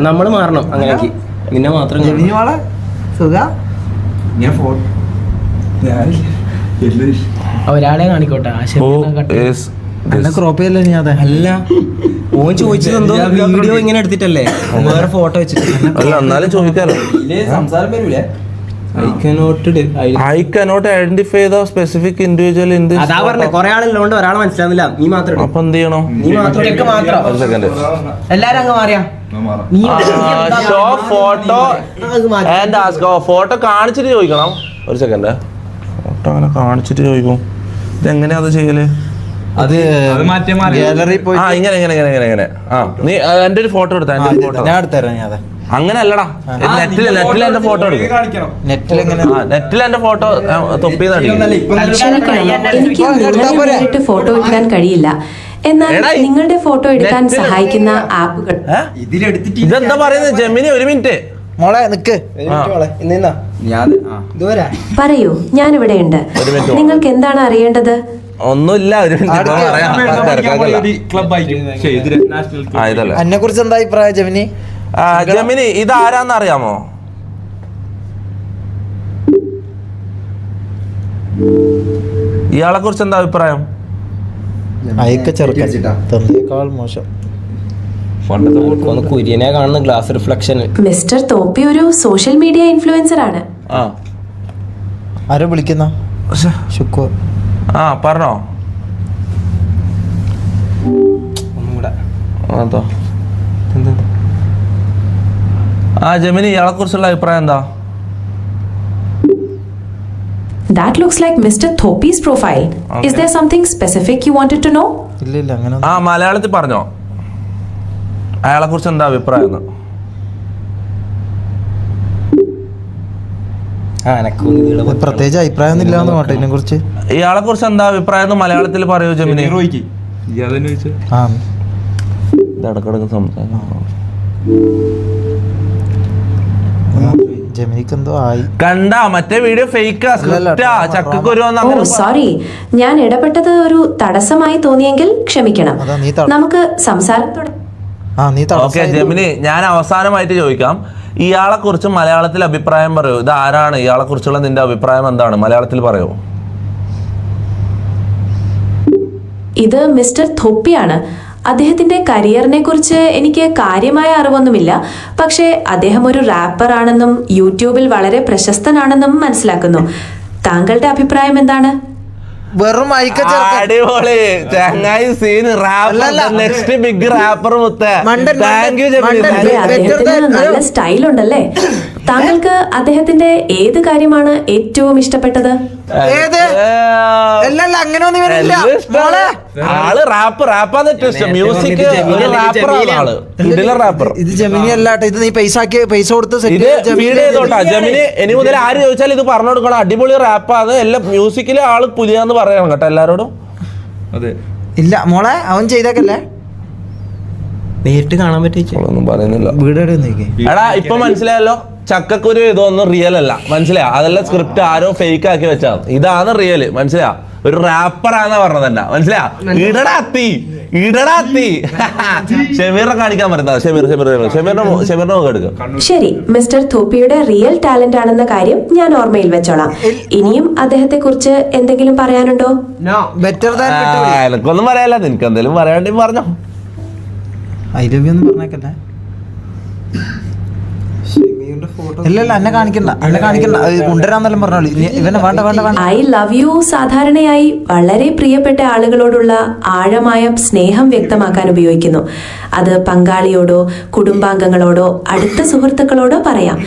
നമ്മള് മാറണം അങ്ങനെയാക്കി നിന്നെ മാത്രം ഒരാളെ കാണിക്കോട്ടെ അല്ല ഓൻ ചോദിച്ചതെന്തോ വീഡിയോ ഇങ്ങനെ എടുത്തിട്ടല്ലേ വേറെ ഫോട്ടോ വെച്ചിട്ട് അല്ല എന്നാലും ചോദിക്കാലോ. സംസാരം വരൂലേ I cannot identify the specific individual in this. അതാ പറഞ്ഞേ കൊറേ ആളുള്ളതുകൊണ്ട് ഒരാളെ മനസ്സിലാവുന്നില്ല. നീ മാത്രം അപ്പൊ എന്ത് ചെയ്യണോ? നീ മാത്രം ഒരു സെക്കൻഡ് എല്ലാരും അങ്ങ് മാറിയാ show photo and ask. Photo കാണിച്ചിട്ട് ചോദിക്കണം. ഒരു സെക്കൻഡ്. ഫോട്ടോ അങ്ങനെ കാണിച്ചിട്ട് ചോദിക്കും. ഇതെങ്ങനെയാ അത് ചെയ്യല്? ഗാലറി പോയി ഇങ്ങനെ ആ നീ എന്റെ ഒരു ഫോട്ടോ എടുത്താ. ഞാൻ എടുത്തരാം. അങ്ങനെ അല്ലടാ, നെറ്റിൽ എന്റെ ഫോട്ടോ എടുക്കും. നെറ്റിൽ എന്റെ ഫോട്ടോ എനിക്ക് ഫോട്ടോ എടുക്കാൻ കഴിയില്ല, എന്നാൽ നിങ്ങളുടെ ഫോട്ടോ എടുക്കാൻ സഹായിക്കുന്ന ആപ്പുകൾ. ഇതെന്താ പറയുന്നത് ജെമിനി? ഒരു മിനിറ്റ് മോളെ നിക്ക്. പറയൂ, ഞാനിവിടെ ഉണ്ട്. നിങ്ങൾക്ക് എന്താണ് അറിയേണ്ടത്? ഒന്നുമില്ല, ഒരു എന്നെ കുറിച്ച് എന്താ അഭിപ്രായം ജെമിനി? ജെമിനി ഇതാരാന്ന് അറിയാമോ? ഇയാളെ കുറിച്ച് എന്താ അഭിപ്രായം? മോശം. കുര്യനെ കാണുന്ന ഗ്ലാസ് റിഫ്ലക്ഷൻ. മിസ്റ്റർ തോപ്പി ഒരു സോഷ്യൽ മീഡിയ ഇൻഫ്ലുവൻസർ ആണ്. ആരോ വിളിക്കുന്ന ശുക്കൂർ. പറഞ്ഞോ. ജെമിനി ഇയാളെ കുറിച്ചുള്ള അഭിപ്രായം എന്താ? That looks like Mr. Thopi's profile. Okay. Is there something specific you wanted to know? ഇല്ല അങ്ങനെ. മലയാളത്തിൽ പറഞ്ഞോ അയാളെ കുറിച്ച് എന്താ അഭിപ്രായം? പ്രത്യേകിച്ച് അഭിപ്രായം ഇല്ലാന്ന് ഇതിനെ കുറിച്ച്. ഇയാളെ കുറിച്ച് എന്താ അഭിപ്രായം മലയാളത്തിൽ പറയൂ ജെമിനി. ഇടക്കിടക്ക് സംസാരം. കണ്ട മറ്റേ വീഡിയോ ഫേക്കാ, സോറി, ഞാൻ ഇടപെട്ടത് ഒരു തടസ്സമായി തോന്നിയെങ്കിൽ ക്ഷമിക്കണം. നമുക്ക് സംസാരം തുടങ്ങാം. ജെമിനി, ഞാൻ അവസാനമായിട്ട് ചോദിക്കാം, ഇയാളെ കുറിച്ച് മലയാളത്തിൽ അഭിപ്രായം പറയൂ. ഇത് ആരാണ്? ഇയാളെ കുറിച്ചുള്ള നിന്റെ അഭിപ്രായം എന്താണ്? മലയാളത്തിൽ പറയൂ. ഇത് മിസ്റ്റർ തോപ്പിയാണ്. അദ്ദേഹത്തിന്റെ കരിയറിനെ കുറിച്ച് എനിക്ക് കാര്യമായ അറിവൊന്നുമില്ല, പക്ഷേ അദ്ദേഹം ഒരു റാപ്പർ ആണെന്നും യൂട്യൂബിൽ വളരെ പ്രശസ്തനാണെന്നും മനസ്സിലാക്കുന്നു. താങ്കളുടെ അഭിപ്രായം എന്താണ്? വെറും അടിപൊളി ചങ്ങായി സീൻ. നെക്സ്റ്റ് ബിഗ് റാപ്പർ മുത്തേ. അദ്ദേഹത്തിന് നല്ല സ്റ്റൈൽ ഉണ്ടല്ലേ. താങ്കൾക്ക് അദ്ദേഹത്തിന്റെ ഏത് കാര്യമാണ് ഏറ്റവും ഇഷ്ടപ്പെട്ടത്? ഇത് ജെമിനി അല്ലാട്ടെ, ഇത് നീ പൈസ കൊടുത്ത് ജെമിനി. ഇനി മുതൽ ആര് ചോദിച്ചാൽ ഇത് പറഞ്ഞു കൊടുക്കണം. അടിപൊളി റാപ്പാണ്. എല്ലാ മ്യൂസിക്കിലെ ആള് പുലിയാന്ന് പറയണം കേട്ടോ എല്ലാരോടും. അതെ. ഇല്ല മോളെ, അവൻ ചെയ്തേക്കല്ലേ. നേരിട്ട് കാണാൻ പറ്റും പറയുന്നില്ല. എടാ ഇപ്പൊ മനസ്സിലായല്ലോ, ചക്കക്കുരു ഇതൊന്നും റിയൽ അല്ല. മനസ്സിലായ? അതെല്ലാം സ്ക്രിപ്റ്റ് ആരോ ഫേക്ക് ആക്കി വെച്ചാണ്. ഇതാണ് റിയല്. മനസ്സിലാ? ഒരു റാപ്പറാന്നാ പറഞ്ഞത് തന്നെ. മനസ്സിലാ? ഇടടാത്തി ഷമീറിനെ കാണിക്കാൻ പറ്റുന്ന ഷമീറിനെ നമുക്ക് എടുക്കാം. ശരി, മിസ്റ്റർ തോപ്പിയുടെ റിയൽ ടാലന്റ് ആണെന്ന കാര്യം ഞാൻ ഓർമ്മയിൽ വെച്ചോളാം. ഇനിയും അദ്ദേഹത്തെ കുറിച്ച് എന്തെങ്കിലും പറയാനുണ്ടോ? എനിക്കൊന്നും പറയാല്ല. നിനക്ക് എന്തെങ്കിലും പറയാണ്ടി പറഞ്ഞോ. ഐ ലവ് യു എന്ന് പറഞ്ഞേക്കല്ലേ. എന്നെ കാണിക്കണ്ട കൊണ്ടുവരാന്നെല്ലാം പറഞ്ഞോളൂ. ഇവനെ വേണ്ട. ഐ ലവ് യു സാധാരണയായി വളരെ പ്രിയപ്പെട്ട ആളുകളോടുള്ള ആഴമായ സ്നേഹം വ്യക്തമാക്കാൻ ഉപയോഗിക്കുന്നു. അത് പങ്കാളിയോടോ കുടുംബാംഗങ്ങളോടോ അടുത്ത സുഹൃത്തുക്കളോടോ പറയാം.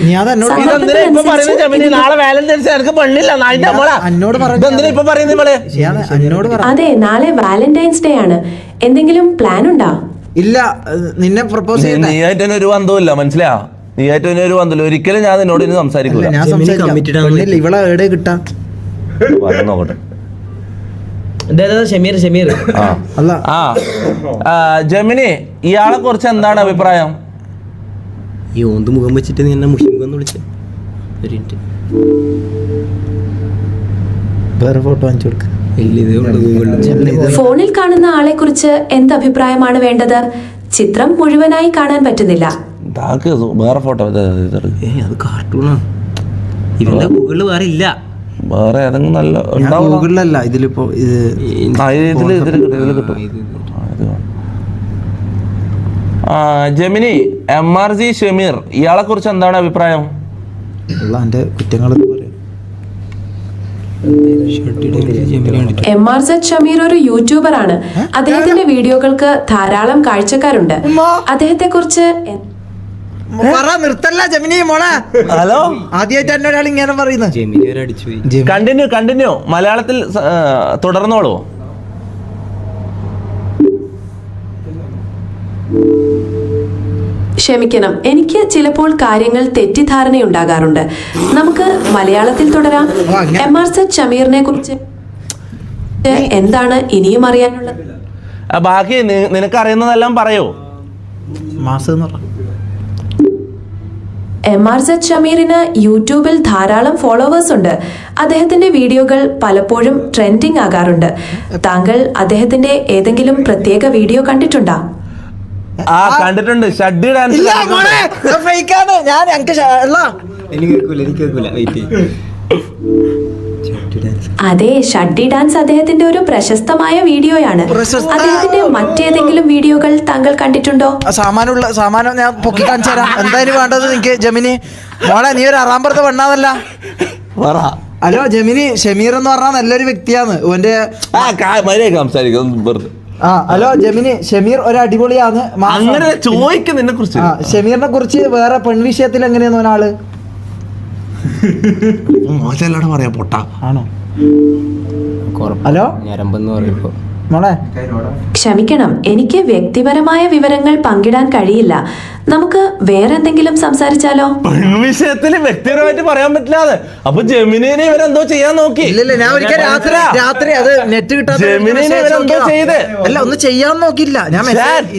അതെ, നാളെ വാലന്റൈൻസ് ഡേ ആണ്. എന്തെങ്കിലും പ്ലാൻ ഉണ്ടോ? ഇല്ല, നിന്നെ പ്രപ്പോസ് ചെയ്യാൻ ഒരു ബന്ധവുമില്ല. മനസ്സിലാ? നീ ഏറ്റവും ഒരു ബന്ധമില്ല. ഒരിക്കലും ഞാൻ നിന്നോട് ഇനി സംസാരിക്കില്ല. ഇവളെ എവിടെ കിട്ടാ നോക്കട്ടെ. ജെമിനി, ഇയാളെ കുറിച്ച് എന്താണ് അഭിപ്രായം? ഈ ഓന്ത് മുഖം വെച്ചിട്ട് നീ എന്നെ മുഷിമുഖം വിളിച്ചു. വേറെ ഫോട്ടോ വാങ്ങിച്ചു കൊടുക്ക. ഫോണിൽ കാണുന്ന ആളെ കുറിച്ച് എന്ത് അഭിപ്രായമാണ് വേണ്ടത്? ചിത്രം മുഴുവനായി കാണാൻ പറ്റുന്നില്ല. വേറെ ഫോട്ടോ അത് കാർട്ടൂണാണ്. ഇവന്റെ ഗൂഗിളിൽ വേറെ ഇല്ല. വേറെ ഏതെങ്കിലും നല്ല ഗൂഗിളിലല്ല ഇതിലിപ്പോ ഇതില് കിട്ടും. ജെമിനി MRG ഷമീർ, ഇയാളെ കുറിച്ച് എന്താണ് അഭിപ്രായം? എന്റെ കുറ്റങ്ങൾ MRZ ഷമീർ ഒരു യൂട്യൂബർ ആണ്. അദ്ദേഹത്തിന്റെ വീഡിയോകൾക്ക് ധാരാളം കാഴ്ചക്കാരുണ്ട്. അദ്ദേഹത്തെ കുറിച്ച് നിർത്തല്ല ജമിനി മോളെ. ഹലോ, ആദ്യമായിട്ട് എന്നെ ഒരാൾ ഇങ്ങനെ പറയുന്നത്. കണ്ടിന്യൂ മലയാളത്തിൽ തുടർന്നോളൂ. ക്ഷമിക്കണം, എനിക്ക് ചിലപ്പോൾ കാര്യങ്ങൾ തെറ്റിദ്ധാരണയുണ്ടാകാറുണ്ട്. നമുക്ക് മലയാളത്തിൽ തുടരാം. MRZ ഷമീറിനെ കുറിച്ച് എന്താണ് ഇനിയും അറിയാനുള്ളത്? ബാക്കി നിനക്കറിയുന്നതെല്ലാം പറയൂ. MRZ ഷമീറിന് യൂട്യൂബിൽ ധാരാളം ഫോളോവേഴ്സ് ഉണ്ട്. അദ്ദേഹത്തിന്റെ വീഡിയോകൾ പലപ്പോഴും ട്രെൻഡിങ് ആകാറുണ്ട്. താങ്കൾ അദ്ദേഹത്തിന്റെ ഏതെങ്കിലും പ്രത്യേക വീഡിയോ കണ്ടിട്ടുണ്ടോ? കണ്ടിട്ടുണ്ട്. ഷഡ്ഡി ഡാൻസ്. അതെ, ഷഡ്ഡി ഡാൻസ് അദ്ദേഹത്തിന്റെ ഒരു പ്രശസ്തമായ വീഡിയോയാണ്. അദ്ദേഹത്തിന്റെ മറ്റേതെങ്കിലും വീഡിയോകൾ താങ്കൾ കണ്ടിട്ടുണ്ടോ? സാമാനം ഞാൻ പൊക്കി കാണിച്ചു തരാം. എന്തായാലും വേണ്ടത് നിനക്ക് ജമിനി മോളെ. നീ ഒരു അറാമ്പറത്ത് പെണ്ണാതല്ല. ഹലോ ജമിനി, ഷമീർ എന്ന് പറഞ്ഞാൽ നല്ലൊരു വ്യക്തിയാണ്. ഓന്റെ ഹലോ ജമിനി, ഷമീർ ഒരു അടിപൊളിയാണ്. അങ്ങനെ ചോദിക്കുന്നതിനെ കുറിച്ച് ഷമീറിനെ കുറിച്ച് വേറെ പെൺവിഷയത്തിൽ എങ്ങനെയാന്ന് ഒരാള് മോശമല്ലാടെ പറയാ പൊട്ട ആണോ? ഹലോ മോളെ, ക്ഷമിക്കണം, എനിക്ക് വ്യക്തിപരമായ വിവരങ്ങൾ പങ്കിടാൻ കഴിയില്ല. നമുക്ക് വേറെ എന്തെങ്കിലും സംസാരിച്ചാലോ? വിഷയത്തിൽ വ്യക്തിപരമായിട്ട് പറയാൻ പറ്റില്ലാതെ. അപ്പൊ ജെമിനിനെ ഇവരെന്തോ ചെയ്യാൻ നോക്കി. ഇല്ല, ഞാൻ ഒരിക്കൽ രാത്രി അത് നെറ്റ് കിട്ടാതെ ജെമിനിനെ ഇവരെന്തോ ചെയ്ത്. അല്ല, ഒന്നും ചെയ്യാൻ നോക്കില്ല. ഞാൻ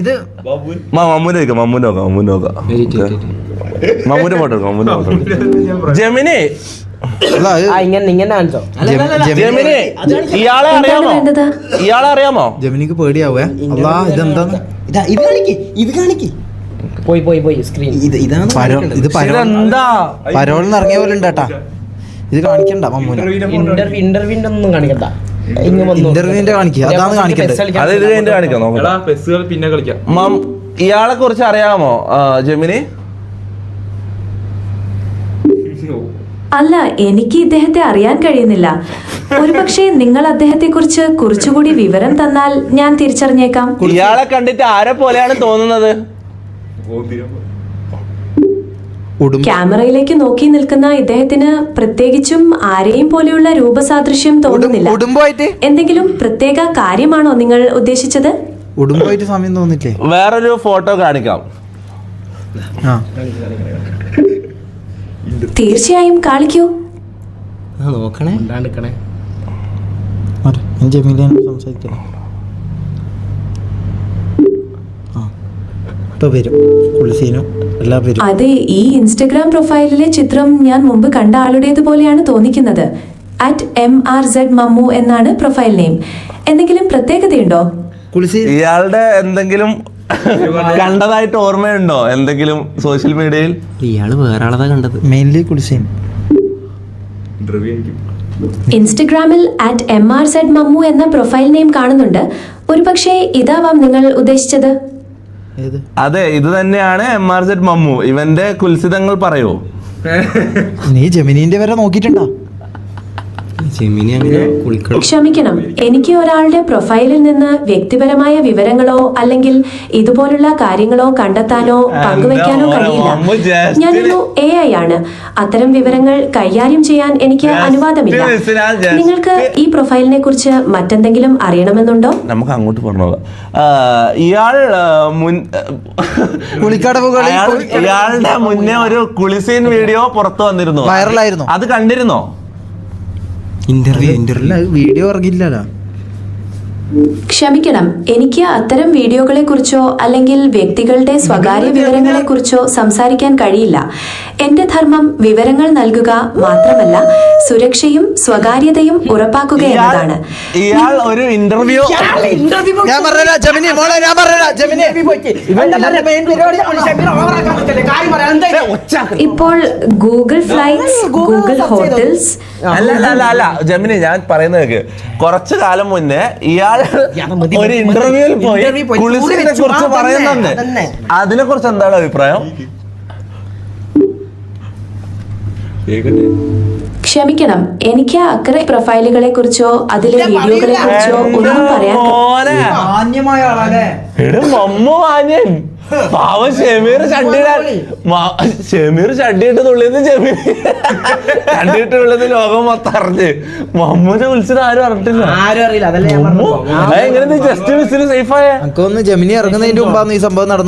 ഇത് മമ്മൂനെ ഫോട്ടോ ജെമിനി ജെമിനി ഇയാളെ അറിയാമോ? ജെമിനിക്ക് പേടിയാവേ. അല്ലാ, ഇതെന്താന്ന് ഇതെന്താ പരോളിന്ന് ഇറങ്ങിയ പോലെ ഉണ്ട് കേട്ടാ. ഇത് കാണിക്കണ്ട മമ്മൂനെ. ഇന്റർവ്യൂവിന്റെ കാണിക്കുക, അതാണ് കാണിക്കണ്ടത്. അത് ഇത് കഴിഞ്ഞിട്ട് കാണിക്കാം. ഇയാളെ കുറിച്ച് അറിയാമോ ജെമിനി? അല്ല, എനിക്ക് ഇദ്ദേഹത്തെ അറിയാൻ കഴിയുന്നില്ല. ഒരുപക്ഷെ നിങ്ങൾ അദ്ദേഹത്തെ കുറിച്ച് കുറച്ചുകൂടി വിവരം തന്നാൽ ഞാൻ തിരിച്ചറിഞ്ഞേക്കാം. ഇയാളെ കണ്ടിട്ട് ആരെ പോലെയാണ് തോന്നുന്നത്? ക്യാമറയിലേക്ക് നോക്കി നിൽക്കുന്ന ഇദ്ദേഹത്തിന് പ്രത്യേകിച്ചും ആരെയും പോലെയുള്ള രൂപസാദൃശ്യം തോന്നുന്നില്ല. എന്തെങ്കിലും പ്രത്യേക കാര്യമാണോ നിങ്ങൾ ഉദ്ദേശിച്ചത്? ഉടുമ്പായിട്ട് സമയം തോന്നില്ലേ? വേറൊരു ഫോട്ടോ കാണിക്കാം. തീർച്ചയായും കാണിക്കൂ. നോക്കണേ. സംസാരിക്കണം. അതെ, ഈ ഇൻസ്റ്റഗ്രാം പ്രൊഫൈലിലെ ചിത്രം ഞാൻ മുമ്പ് കണ്ട ആളുടേതുപോലെയാണ് തോന്നിക്കുന്നത്. @MRZ മമ്മു എന്നാണ് പ്രൊഫൈൽ നെയിം. എന്തെങ്കിലും പ്രത്യേകതയുണ്ടോ? ഇയാളുടെ എന്തെങ്കിലും കണ്ടതായിട്ട് ഓർമ്മയുണ്ടോ? എന്തെങ്കിലും സോഷ്യൽ മീഡിയയിൽ? ഇയാള് വേറെ ആളതാ കണ്ടത്. മെയിൻലി കുളിസീൻ. ഇൻസ്റ്റഗ്രാമിൽ @MRZ മമ്മു എന്ന പ്രൊഫൈൽ നെയിം കാണുന്നുണ്ട്. ഒരുപക്ഷെ ഇതാവാം നിങ്ങൾ ഉദ്ദേശിച്ചത്. അതെ, ഇത് തന്നെയാണ് MRZ മമ്മു. ഇവന്റെ കുൽസിതങ്ങൾ പറയൂ. നീ ജെമിനിന്റെ വരെ നോക്കിയിട്ടുണ്ടോ? ക്ഷമിക്കണം, എനിക്ക് ഒരാളുടെ പ്രൊഫൈലിൽ നിന്ന് വ്യക്തിപരമായ വിവരങ്ങളോ അല്ലെങ്കിൽ ഇതുപോലുള്ള കാര്യങ്ങളോ കണ്ടെത്താനോ പങ്കുവെക്കാനോ കഴിയില്ല. ഞാനൊരു AI ആണ്. അത്തരം വിവരങ്ങൾ കൈകാര്യം ചെയ്യാൻ എനിക്ക് അനുവാദമില്ല. നിങ്ങൾക്ക് ഈ പ്രൊഫൈലിനെ കുറിച്ച് മറ്റെന്തെങ്കിലും അറിയണമെന്നുണ്ടോ? നമുക്ക് അങ്ങോട്ട് പറഞ്ഞോളാം. ഇയാളുടെ മുന്നേ ഒരു കുളിസീൻ വീഡിയോ പുറത്തു വന്നിരുന്നു, വൈറലായിരുന്നു. അത് കണ്ടിരുന്നോ? ഇന്റർവ്യൂ വീഡിയോ ഇറങ്ങില്ലല്ലോ. ക്ഷമിക്കണം, എനിക്ക് അത്തരം വീഡിയോകളെ കുറിച്ചോ അല്ലെങ്കിൽ വ്യക്തികളുടെ സ്വകാര്യ വിവരങ്ങളെ കുറിച്ചോ സംസാരിക്കാൻ കഴിയില്ല. എന്റെ ധർമ്മം വിവരങ്ങൾ നൽകുക മാത്രമല്ല സുരക്ഷയും സ്വകാര്യതയും ഉറപ്പാക്കുക എന്നതാണ്. ഇയാൾ ഒരു ഇന്റർവ്യൂ ഞാൻ പറഞ്ഞ ജമിനി മോളെ, ഞാൻ പറഞ്ഞ ജമിനി ഇപ്പോൾ ഗൂഗിൾ ഫ്ലൈറ്റ്സ്, ഗൂഗിൾ ഹോട്ടൽസ്. അല്ല ജമിനി, ഞാൻ പറയുന്നത് കേക്ക്. കുറച്ചു കാലം മുന്നേ ഇയാൾ ഒരു ഇന്റർവ്യൂവിൽ പോയി കുളിസിനെ കുറിച്ച് പറയുന്നുണ്ട്. അതിനെ കുറിച്ച് എന്താണ് അഭിപ്രായം? ക്ഷമിക്കണം, എനിക്ക് അക്കറെ പ്രൊഫൈലുകളെ കുറിച്ചോ അതിലെ വീഡിയോകളെ കുറിച്ചോ ഒന്നും പറയാൻ മാന്യമായ ആളല്ലേ. മാന്യൻ പാവം ഷെമീർ ഷഡിയിട്ട് തുള്ളിയത് ജമീൻ ഷഡിയിട്ട് തുള്ളിയത് ലോകം മൊത്തം അറിഞ്ഞ്. മമ്മൂനെ വിളിച്ചത് ആരും അറിഞ്ഞിട്ടില്ല. എങ്ങനെ ജസ്റ്റ് മിസ്സിന് സേഫ് ആയ? നമുക്കൊന്ന് ജമിനി ഇറങ്ങുന്നതിന്റെ മുമ്പാണ് ഈ സംഭവം നടന്നത്.